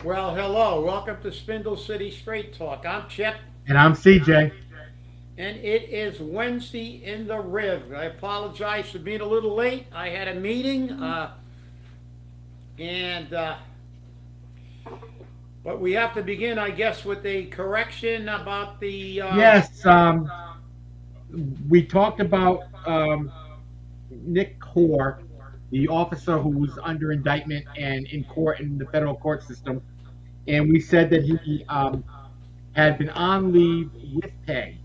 Well, hello. Welcome to Spindle City Straight Talk. I'm Chip, And I'm CJ. and it is Wednesday in the Riv. I apologize for being a little late. I had a meeting, and but we have to begin, I guess, with a correction about the. Yes, we talked about Nick Core, the officer who was under indictment and in court in the federal court system, and we said that he had been on leave with pay,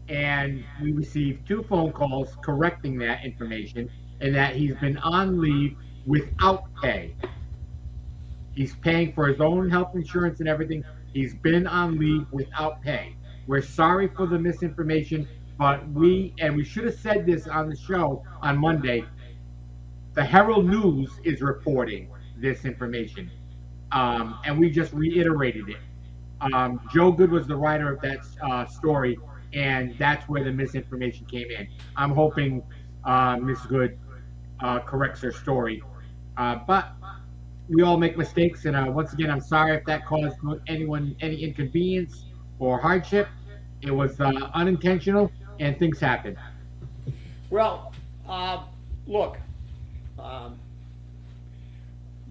and we received two phone calls correcting that information, and that he's been on leave without pay. He's paying for his own health insurance and everything. He's been on leave without pay. We're sorry for the misinformation, but we should have said this on the show on Monday. The Herald News is reporting this information, and we just reiterated it. Joe Good was the writer of that story, and that's where the misinformation came in. I'm hoping Ms. Good corrects her story, but we all make mistakes, and once again, I'm sorry if that caused anyone any inconvenience or hardship. It was unintentional, and things happen. Well, look, um,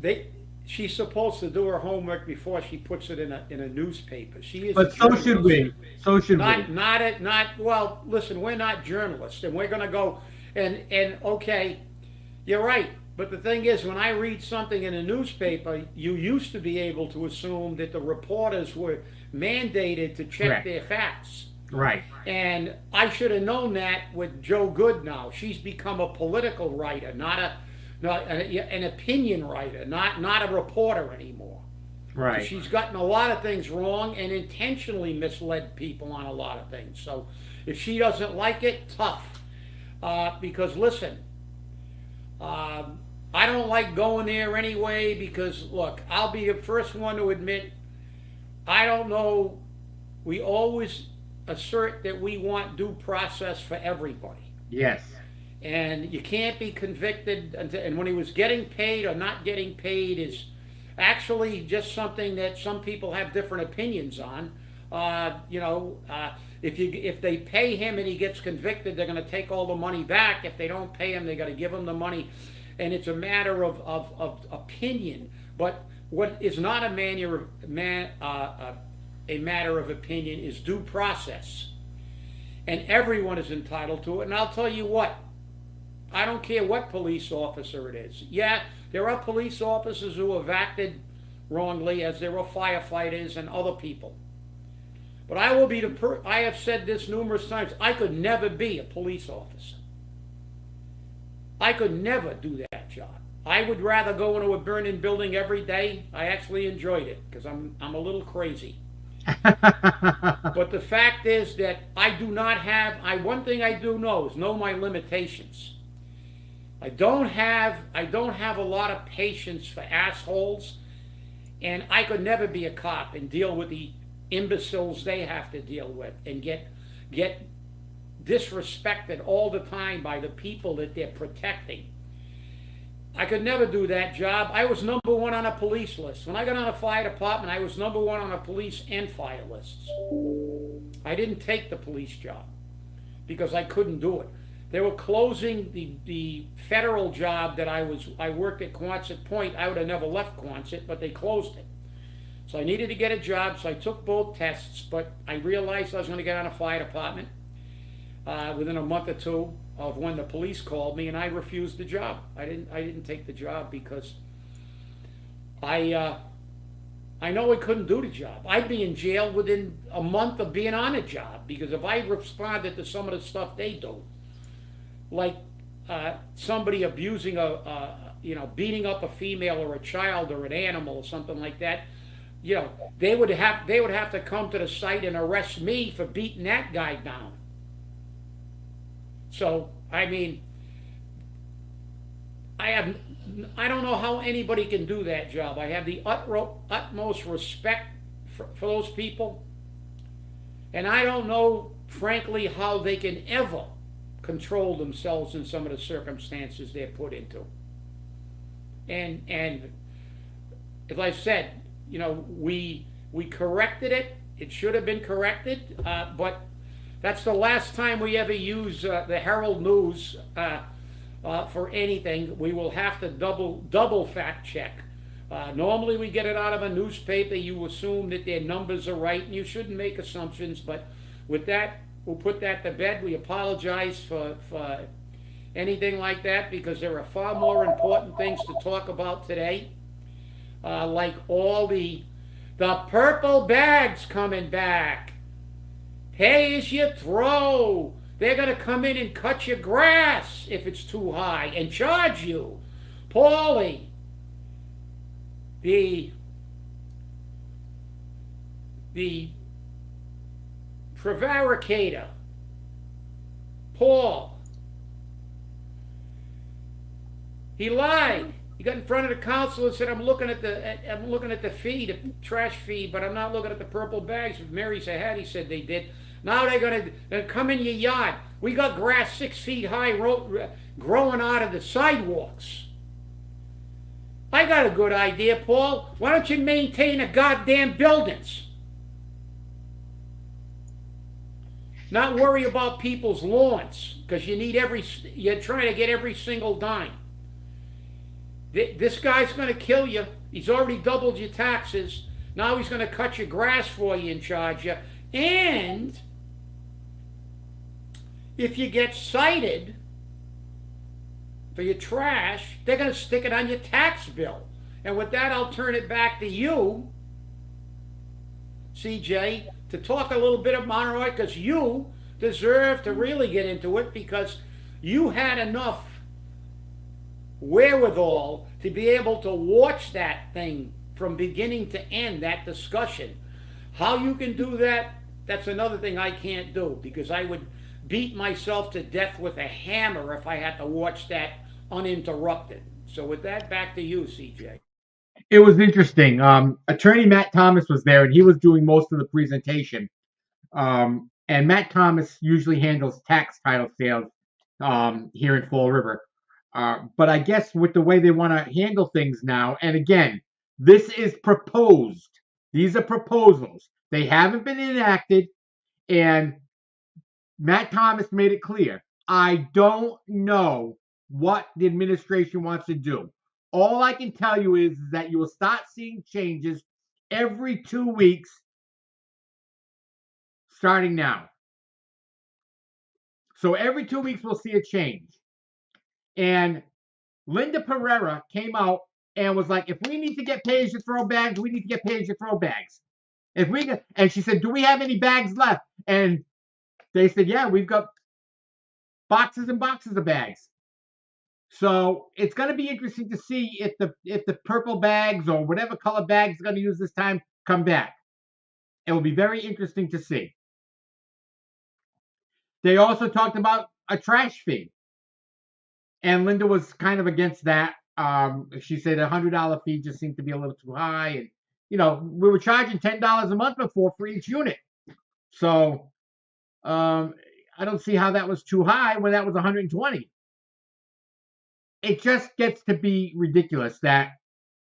they. She's supposed to do her homework before she puts it in a newspaper. She is. But A so should journalist. we. So should Not we. not it not well. Listen, we're not journalists, and we're gonna go and okay, you're right. But the thing is, when I read something in a newspaper, you used to be able to assume that the reporters were mandated to check Correct. their facts. Right. And I should have known that with Joe Good now. She's become a political writer, not an opinion writer, not a reporter anymore. Right. She's gotten a lot of things wrong and intentionally misled people on a lot of things. So if she doesn't like it, tough. Because listen, I don't like going there anyway because, look, I'll be the first one to admit I don't know. We always assert that we want due process for everybody. Yes. And you can't be convicted and when he was getting paid or not getting paid is actually just something that some people have different opinions on. If they pay him and he gets convicted, they're going to take all the money back. If they don't pay him, they got to give him the money, and it's a matter of opinion. But what is not a matter of opinion is due process, and everyone is entitled to it. And I'll tell you what. I don't care what police officer it is. Yeah, there are police officers who have acted wrongly, as there are firefighters and other people. But I will be I have said this numerous times. I could never be a police officer. I could never do that job. I would rather go into a burning building every day. I actually enjoyed it because I'm a little crazy. But the fact is that I do not have. One thing I do know is know my limitations. I don't have a lot of patience for assholes, and I could never be a cop and deal with the imbeciles they have to deal with and get disrespected all the time by the people that they're protecting. I could never do that job. I was number one on a police list. When I got on a fire department, I was number one on a police and fire lists. I didn't take the police job because I couldn't do it. They were closing the federal job that I worked at Quonset Point. I would have never left Quonset, but they closed it. So I needed to get a job, so I took both tests, but I realized I was going to get on a fire department within a month or two of when the police called me, and I refused the job. I didn't take the job because I I know I couldn't do the job. I'd be in jail within a month of being on a job because if I responded to some of the stuff they do, like somebody abusing beating up a female or a child or an animal or something like that, they would have to come to the site and arrest me for beating that guy down. So I mean, I have I don't know how anybody can do that job. I have the utmost respect for those people, and I don't know, frankly, how they can ever control themselves in some of the circumstances they're put into. And as I said, we corrected it. It should have been corrected, but that's the last time we ever use the Herald News for anything. We will have to double fact check. Normally we get it out of a newspaper. You assume that their numbers are right, and you shouldn't make assumptions. But with that, we'll put that to bed. We apologize for anything like that because there are far more important things to talk about today, like all the purple bags coming back. Pay as you throw. They're going to come in and cut your grass if it's too high and charge you. Paulie, the prevaricator, Paul, he lied. He got in front of the council and said, I'm looking at the fee, the trash fee, but I'm not looking at the purple bags. Mary said, he said they did. Now they're going to come in your yard. We got grass 6 feet high growing out of the sidewalks. I got a good idea, Paul. Why don't you maintain the goddamn buildings? Not worry about people's lawns, because you're trying to get every single dime. This guy's going to kill you. He's already doubled your taxes. Now he's going to cut your grass for you and charge you. And if you get cited for your trash, they're going to stick it on your tax bill. And with that, I'll turn it back to you, CJ, to talk a little bit of Monroy, because you deserve to really get into it, because you had enough wherewithal to be able to watch that thing from beginning to end, that discussion. How you can do that, that's another thing I can't do, because I would beat myself to death with a hammer if I had to watch that uninterrupted. So with that, back to you, CJ. It was interesting. Attorney Matt Thomas was there, and he was doing most of the presentation. And Matt Thomas usually handles tax title sales here in Fall River. But I guess with the way they want to handle things now, and again, this is proposed. These are proposals. They haven't been enacted, and Matt Thomas made it clear. I don't know what the administration wants to do. All I can tell you is that you will start seeing changes every 2 weeks starting now. So every 2 weeks we'll see a change. And Linda Pereira came out and was like, if we need to get pay as you throw bags, we need to get pay as you throw bags. And she said, do we have any bags left? And they said, yeah, we've got boxes and boxes of bags. So it's going to be interesting to see if the purple bags or whatever color bags they're going to use this time come back. It will be very interesting to see. They also talked about a trash fee. And Linda was kind of against that. She said a $100 fee just seemed to be a little too high. And, we were charging $10 a month before for each unit. So I don't see how that was too high when that was $120. It just gets to be ridiculous that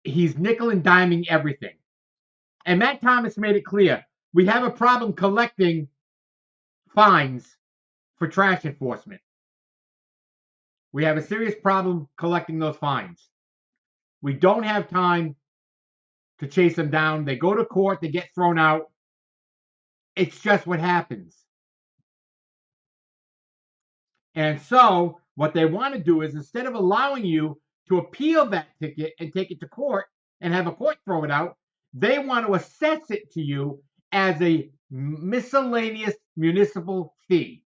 he's nickel and diming everything. And Matt Thomas made it clear, we have a problem collecting fines for trash enforcement. We have a serious problem collecting those fines. We don't have time to chase them down. They go to court, they get thrown out. It's just what happens. And so what they want to do is, instead of allowing you to appeal that ticket and take it to court and have a court throw it out, they want to assess it to you as a miscellaneous municipal fee.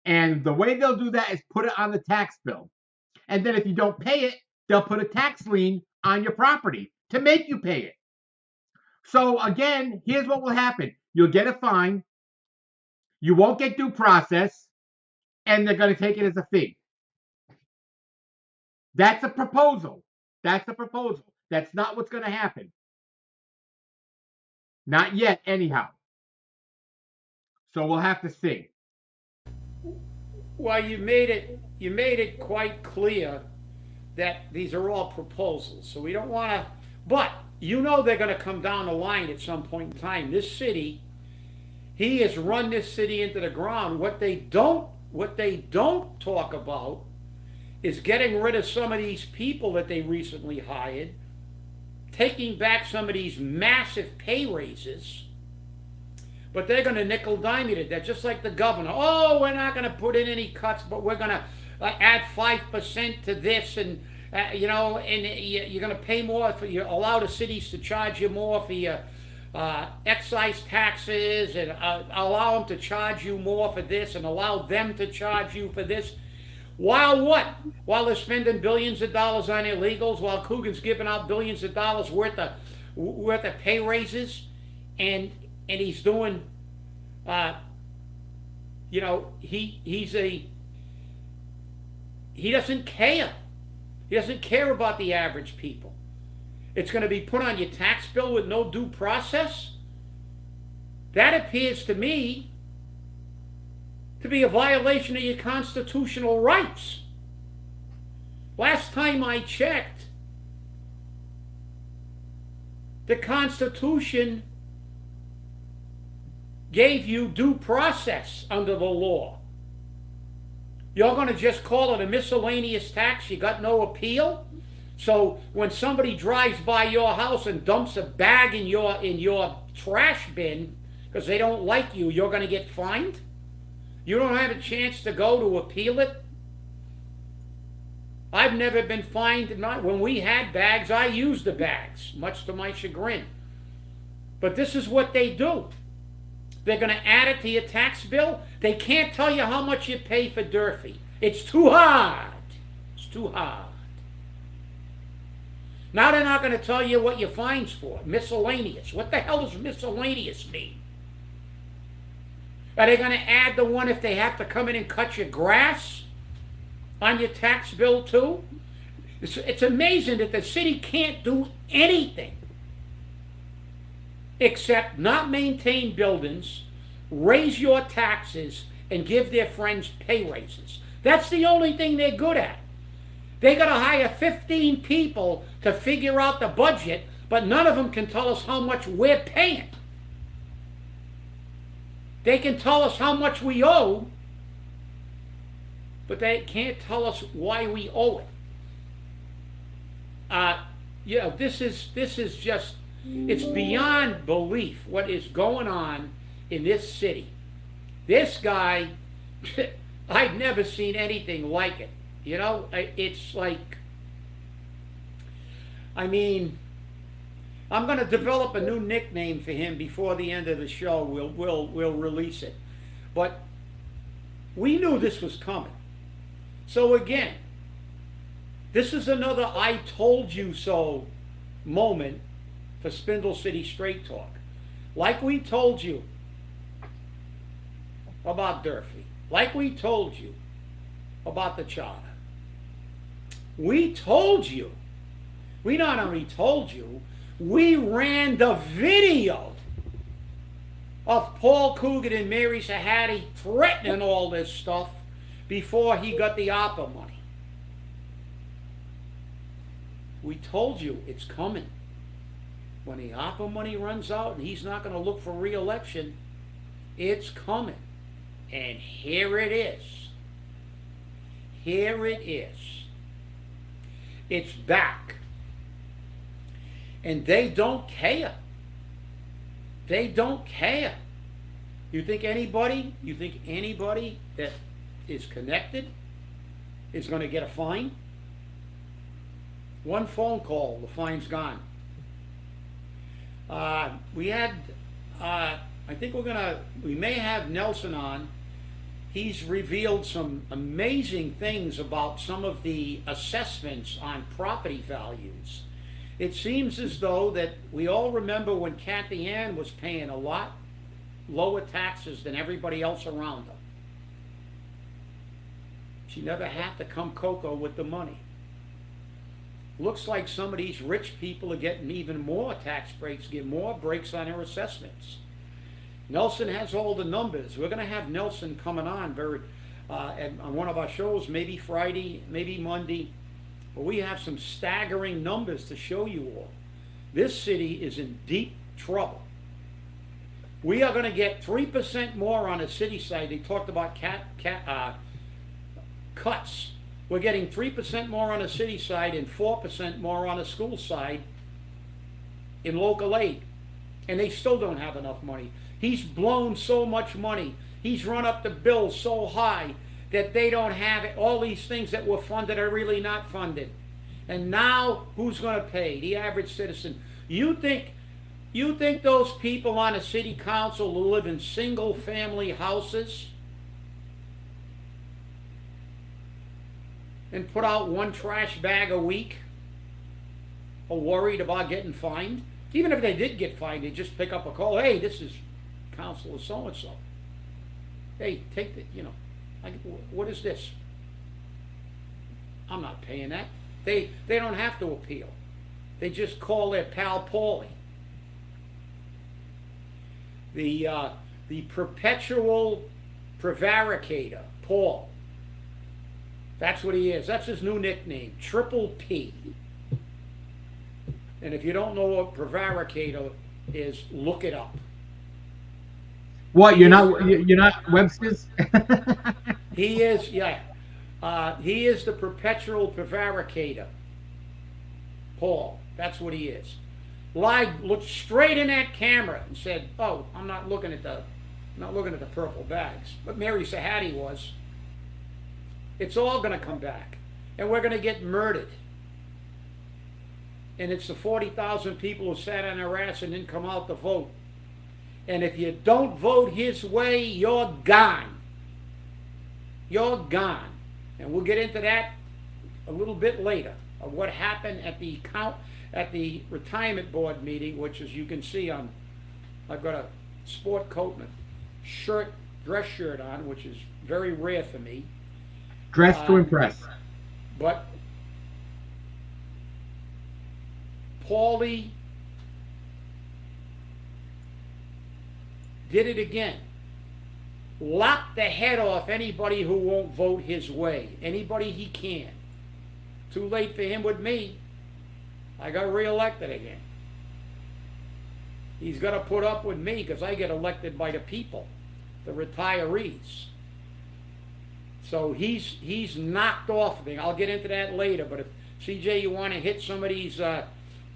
And the way they'll do that is put it on the tax bill. And then if you don't pay it, they'll put a tax lien on your property to make you pay it. So again, here's what will happen. You'll get a fine. You won't get due process, and they're going to take it as a fee. That's a proposal. That's a proposal. That's not what's going to happen. Not yet, anyhow. So we'll have to see. Well, you made it quite clear that these are all proposals. So we don't want to, but you know they're going to come down the line at some point in time. This city, he has run this city into the ground. What they don't talk about is getting rid of some of these people that they recently hired, taking back some of these massive pay raises, but they're going to nickel dime it. They're just like the governor. Oh, we're not going to put in any cuts, but we're going to add 5% to this, and you know, and you're going to pay more for, you allow the cities to charge you more for your excise taxes, and allow them to charge you more for this, and allow them to charge you for this. While what? While they're spending billions of dollars on illegals, while Coogan's giving out billions of dollars worth of pay raises, and he's doing, you know, he doesn't care. He doesn't care about the average people. It's going to be put on your tax bill with no due process. That appears to me to be a violation of your constitutional rights. Last time I checked, the Constitution gave you due process under the law. You're going to just call it a miscellaneous tax? You got no appeal? So when somebody drives by your house and dumps a bag in your trash bin because they don't like you, you're going to get fined? You don't have a chance to go to appeal it? I've never been fined. When we had bags, I used the bags, much to my chagrin. But this is what they do. They're going to add it to your tax bill. They can't tell you how much you pay for Durfee. It's too hard. It's too hard. Now they're not going to tell you what your fine's for. Miscellaneous. What the hell does miscellaneous mean? Are they going to add the one if they have to come in and cut your grass on your tax bill too? It's amazing that the city can't do anything except not maintain buildings, raise your taxes, and give their friends pay raises. That's the only thing they're good at. They got to hire 15 people to figure out the budget, but none of them can tell us how much we're paying. They can tell us how much we owe, but they can't tell us why we owe it. You know, this is just, it's beyond belief what is going on in this city. This guy, I've never seen anything like it. You know, it's like, I mean, I'm going to develop a new nickname for him before the end of the show. We'll release it. But we knew this was coming. So again, this is another I told you so moment for Spindle City Straight Talk. Like we told you about Durfee. Like we told you about the charter. We told you. We not only told you, we ran the video of Paul Coogan and Mary Sahadi threatening all this stuff before he got the ARPA money. We told you it's coming. When the ARPA money runs out and he's not going to look for re-election, it's coming. And here it is. Here it is. It's back. And they don't care. They don't care. You think anybody that is connected is going to get a fine? One phone call, the fine's gone. We had, I think we may have Nelson on. He's revealed some amazing things about some of the assessments on property values. It seems as though that we all remember when Kathy Ann was paying a lot lower taxes than everybody else around her. She never had to come cocoa with the money. Looks like some of these rich people are getting even more tax breaks, get more breaks on their assessments. Nelson has all the numbers. We're going to have Nelson coming on on one of our shows, maybe Friday, maybe Monday. But we have some staggering numbers to show you all. This city is in deep trouble. We are going to get 3% more on the city side. They talked about cuts. We're getting 3% more on the city side and 4% more on the school side in local aid. And they still don't have enough money. He's blown so much money. He's run up the bills so high that they don't have it. All these things that were funded are really not funded. And now who's going to pay? The average citizen. You think those people on the city council who live in single family houses and put out one trash bag a week are worried about getting fined? Even if they did get fined, they just pick up a call. Hey, this is Councilor so-and-so. Hey, take the, what is this? I'm not paying that. They don't have to appeal. They just call their pal Paulie. The perpetual prevaricator, Paul. That's what he is. That's his new nickname, Triple P. And if you don't know what prevaricator is, look it up. What, you're not Webster's? He is, yeah. He is the perpetual prevaricator, Paul. That's what he is. Looked straight in that camera and said, "Oh, I'm not looking at the purple bags." But Mary Sahadi was. It's all going to come back, and we're going to get murdered. And it's the 40,000 people who sat on their ass and didn't come out to vote. And if you don't vote his way, you're gone. You're gone. And we'll get into that a little bit later, of what happened at the retirement board meeting, which, as you can see, I've got a sport coat and a dress shirt on, which is very rare for me. Dressed to impress. But Paulie did it again. Lopped the head off anybody who won't vote his way. Anybody he can. Too late for him with me. I got reelected again. He's got to put up with me because I get elected by the people, the retirees. So he's knocked off thing. I'll get into that later. But if CJ, you want to hit some of these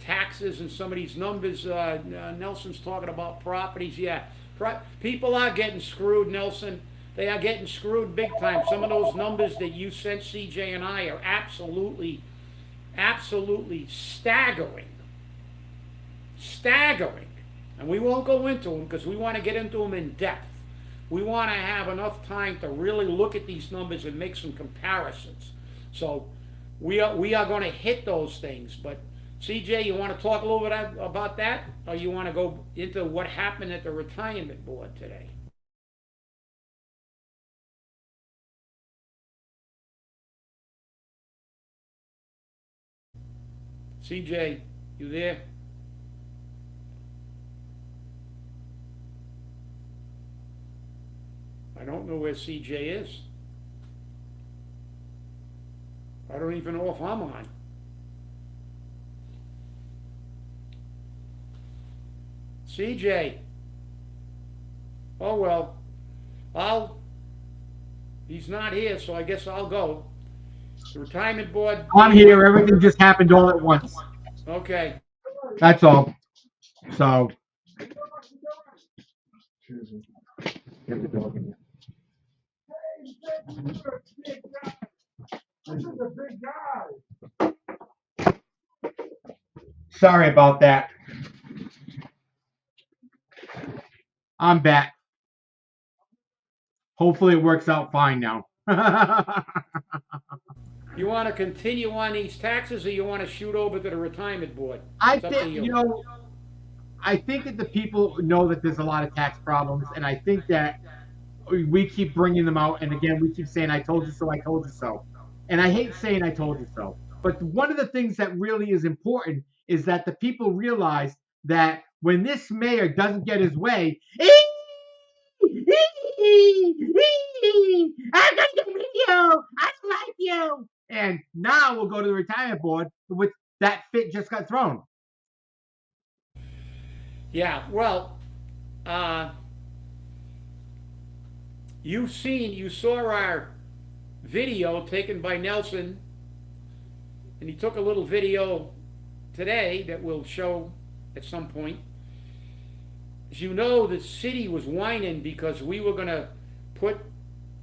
taxes and some of these numbers, Nelson's talking about properties. Yeah, people are getting screwed, Nelson. They are getting screwed big time. Some of those numbers that you sent CJ and I are absolutely staggering. Staggering. And we won't go into them because we want to get into them in depth. We want to have enough time to really look at these numbers and make some comparisons. So we are going to hit those things. But CJ, you want to talk a little bit about that? Or you want to go into what happened at the retirement board today? CJ, you there? I don't know where CJ is. I don't even know if I'm on. CJ. Oh well. He's not here, so I guess I'll go. The retirement board. I'm here. Everything just happened all at once. Okay. That's all. So. Get the dog in here. This is a big guy. Sorry about that. I'm back. Hopefully it works out fine now. You want to continue on these taxes, or you want to shoot over to the retirement board? I It's up to think, you. I think that the people know that there's a lot of tax problems, and I think that we keep bringing them out, and again, we keep saying, I told you so, I told you so. And I hate saying I told you so. But one of the things that really is important is that the people realize that when this mayor doesn't get his way, I'm gonna get rid of you. I don't like you. And now we'll go to the retirement board with that fit just got thrown. Yeah, well, uh, you saw our video taken by Nelson, and he took a little video today that we'll show at some point. As you know, the city was whining because we were going to put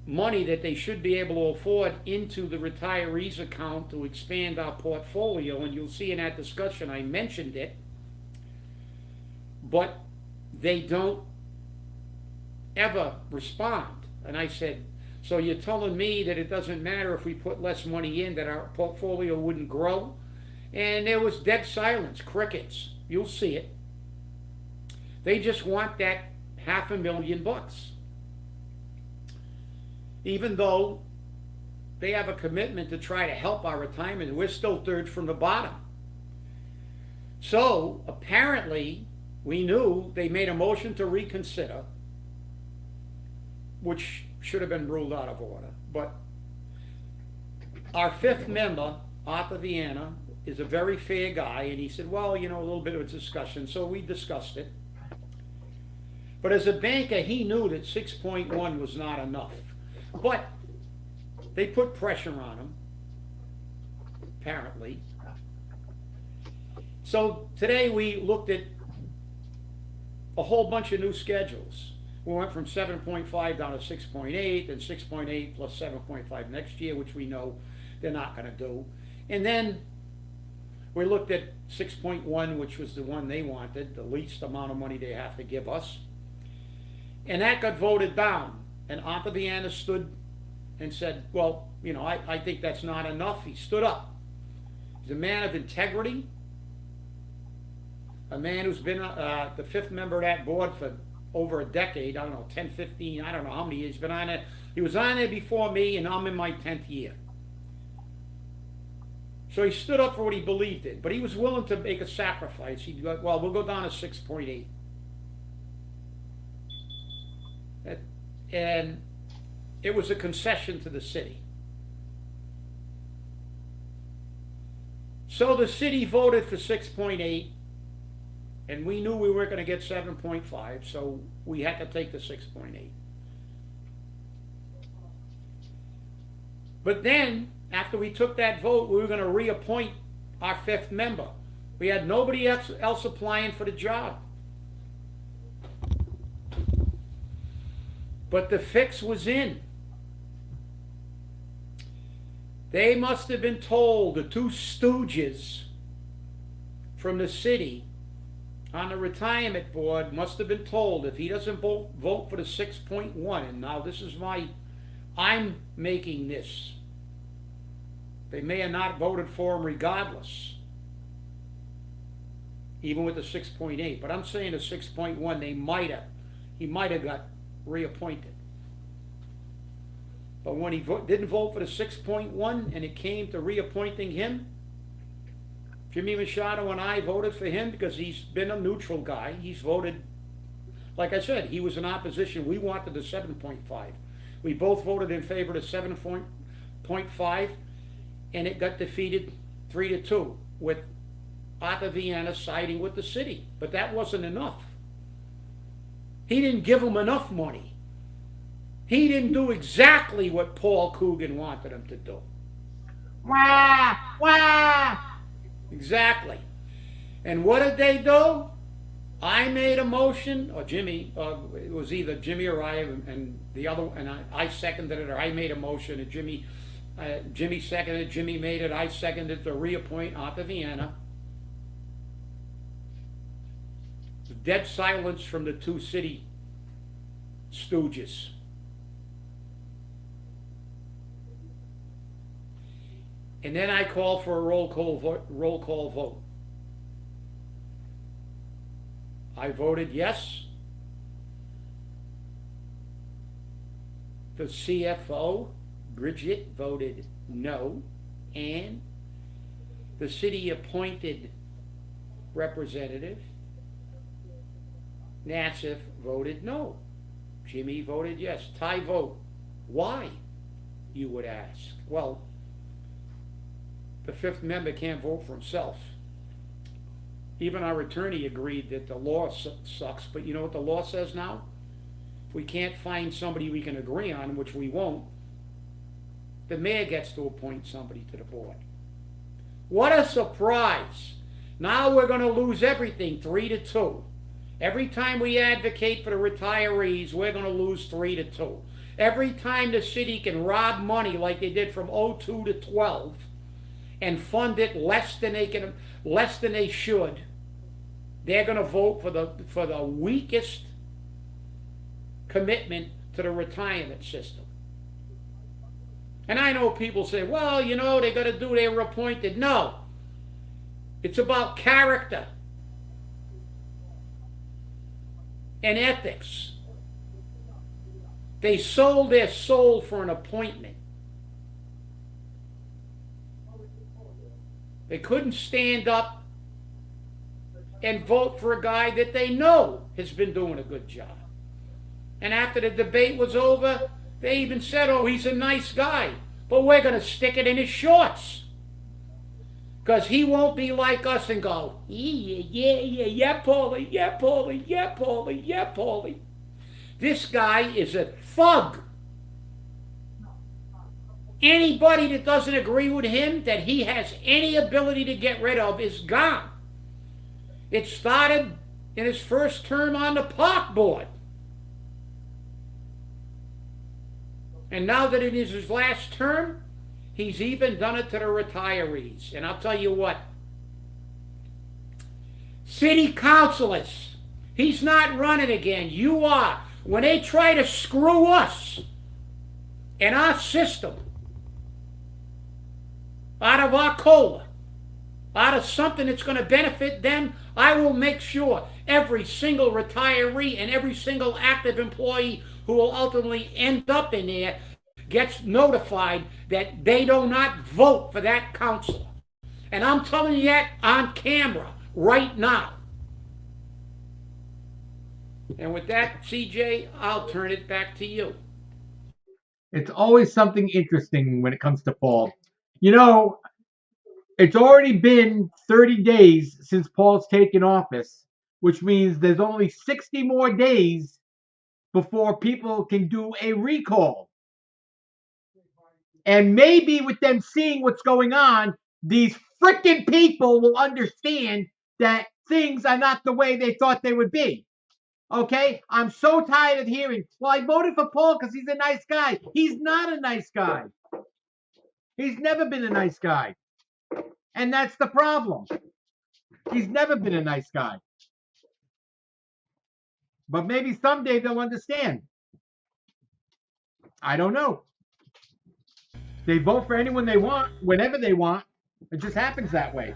money that they should be able to afford into the retirees account to expand our portfolio, and you'll see in that discussion I mentioned it, but they don't ever respond. And I said, so you're telling me that it doesn't matter if we put less money in, that our portfolio wouldn't grow? And there was dead silence, crickets. You'll see it. They just want that $500,000. Even though they have a commitment to try to help our retirement, we're still third from the bottom. So apparently, we knew they made a motion to reconsider, which should have been ruled out of order. But our fifth member, Arthur Viana, is a very fair guy, and he said, well, you know, a little bit of a discussion. So we discussed it. But as a banker, he knew that 6.1 was not enough. But they put pressure on him, apparently. So today we looked at a whole bunch of new schedules. We went from 7.5 down to 6.8, and 6.8 plus 7.5 next year, which we know they're not going to do. And then we looked at 6.1, which was the one they wanted, the least amount of money they have to give us. And that got voted down. And Arthur Viana stood and said, well, you know, I think that's not enough. He stood up. He's a man of integrity, a man who's been the fifth member of that board for over a decade, I don't know, 10, 15, I don't know how many years he's been on it. He was on there before me, and I'm in my 10th year. So he stood up for what he believed in, but he was willing to make a sacrifice. He'd go, well, we'll go down to 6.8. And it was a concession to the city. So the city voted for 6.8, and we knew we weren't going to get 7.5, so we had to take the 6.8. But then, after we took that vote, we were going to reappoint our fifth member. We had nobody else applying for the job. But the fix was in. They must have been told, the two stooges from the city on the retirement board must have been told, if he doesn't vote for the 6.1, and now this is I'm making this. They may have not voted for him regardless, even with the 6.8. But I'm saying the 6.1, he might have got reappointed. But when he didn't vote for the 6.1 and it came to reappointing him, Jimmy Machado and I voted for him because he's been a neutral guy. He's voted, like I said, he was in opposition. We wanted the 7.5. We both voted in favor of the 7.5, and it got defeated 3-2 with Arthur Viana siding with the city. But that wasn't enough. He didn't give him enough money. He didn't do exactly what Paul Coogan wanted him to do. Wah, wah. Exactly. And what did they do? I made a motion, or Jimmy, it was either Jimmy or I, and the other, and I seconded it, or I made a motion, and Jimmy seconded it, Jimmy made it, I seconded it to reappoint Arthur Viana. dead silence from the two city stooges. And then I call for a roll call vote. I voted yes. The CFO, Bridget, voted no. And the city appointed representative, Nassif, voted no. Jimmy voted yes. Tie vote. Why, you would ask? Well, the fifth member can't vote for himself. Even our attorney agreed that the law sucks, but you know what the law says now? If we can't find somebody we can agree on, which we won't, the mayor gets to appoint somebody to the board. What a surprise! Now we're going to lose everything 3-2. Every time we advocate for the retirees, we're going to lose 3-2. Every time the city can rob money like they did from 02 to 12 and fund it less than they should, they're going to vote for the weakest commitment to the retirement system. And I know people say, well, you know, they got to do, they were appointed. No. It's about character and ethics. They sold their soul for an appointment. They couldn't stand up and vote for a guy that they know has been doing a good job. And after the debate was over, they even said, oh, he's a nice guy, but we're going to stick it in his shorts. Because he won't be like us and go, yeah, Paulie, yeah, Paulie, yeah, Paulie, yeah, Paulie. This guy is a thug. Anybody that doesn't agree with him, that he has any ability to get rid of, is gone. It started in his first term on the park board. And now that it is his last term, he's even done it to the retirees. And I'll tell you what, city councilors, he's not running again. You are. When they try to screw us and our system out of our COLA, out of something that's going to benefit them, I will make sure every single retiree and every single active employee who will ultimately end up in there gets notified that they do not vote for that councilor. And I'm telling you that on camera right now. And with that, CJ, I'll turn it back to you. It's always something interesting when it comes to Paul. You know, it's already been 30 days since Paul's taken office, which means there's only 60 more days before people can do a recall. And maybe with them seeing what's going on, these frickin' people will understand that things are not the way they thought they would be. Okay? I'm so tired of hearing, well, I voted for Paul because he's a nice guy. He's not a nice guy. He's never been a nice guy. And that's the problem. He's never been a nice guy. But maybe someday they'll understand. I don't know. They vote for anyone they want, whenever they want. It just happens that way.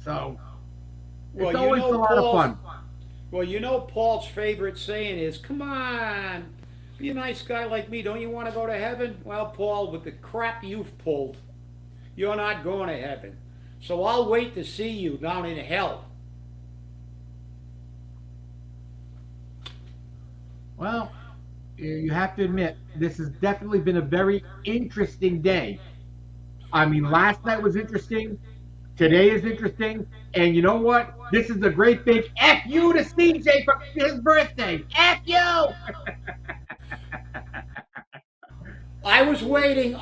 So, it's always a lot of fun. Well, you know Paul's favorite saying is, come on, be a nice guy like me. Don't you want to go to heaven? Well, Paul, with the crap you've pulled, you're not going to heaven. So I'll wait to see you down in hell. Well, you have to admit, this has definitely been a very interesting day. I mean, last night was interesting. Today is interesting. And you know what? This is a great big F you to CJ for his birthday. F you! I was waiting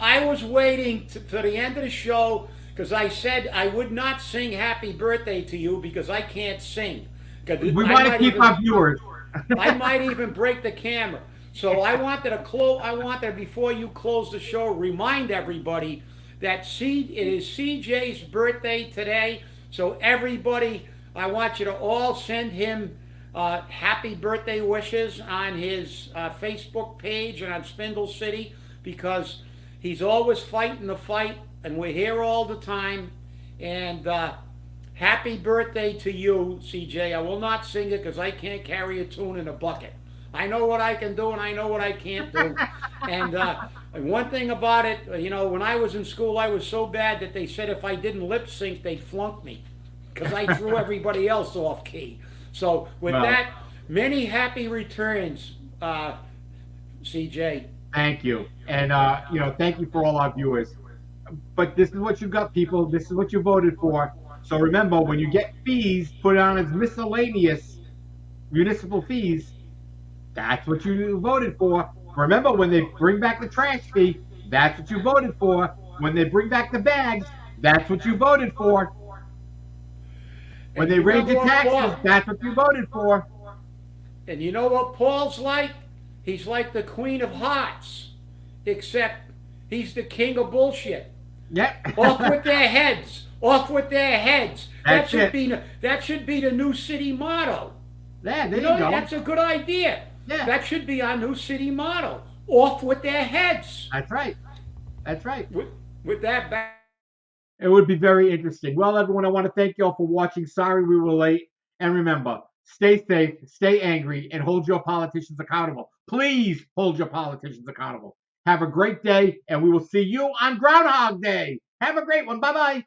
to the end of the show because I said I would not sing happy birthday to you because I can't sing. We want to keep our viewers. I might even break the camera. So I wanted to before you close the show, remind everybody that it is CJ's birthday today. So everybody I want you to all send him happy birthday wishes on his Facebook page and on Spindle City, because he's always fighting the fight, and we're here all the time. And happy birthday to you, CJ. I will not sing it because I can't carry a tune in a bucket. I know what I can do and I know what I can't do. And one thing about it, when I was in school, I was so bad that they said if I didn't lip sync, they'd flunk me because I threw everybody else off key. So with that, many happy returns, CJ. Thank you. And, thank you for all our viewers. But this is what you got, people. This is what you voted for. So remember, when you get fees put on as miscellaneous municipal fees, that's what you voted for. Remember, when they bring back the trash fee, that's what you voted for. When they bring back the bags, that's what you voted for. When they raise your taxes, that's what you voted for. And you know what Paul's like? He's like the Queen of Hearts, except he's the king of bullshit. Yep. Off with their heads. Off with their heads. That should be the new city motto. Yeah, there you go. That's a good idea. Yeah. That should be our new city motto. Off with their heads. That's right. That's right. With that back. It would be very interesting. Well, everyone, I want to thank you all for watching. Sorry we were late. And remember, stay safe, stay angry, and hold your politicians accountable. Please hold your politicians accountable. Have a great day, and we will see you on Groundhog Day. Have a great one. Bye-bye.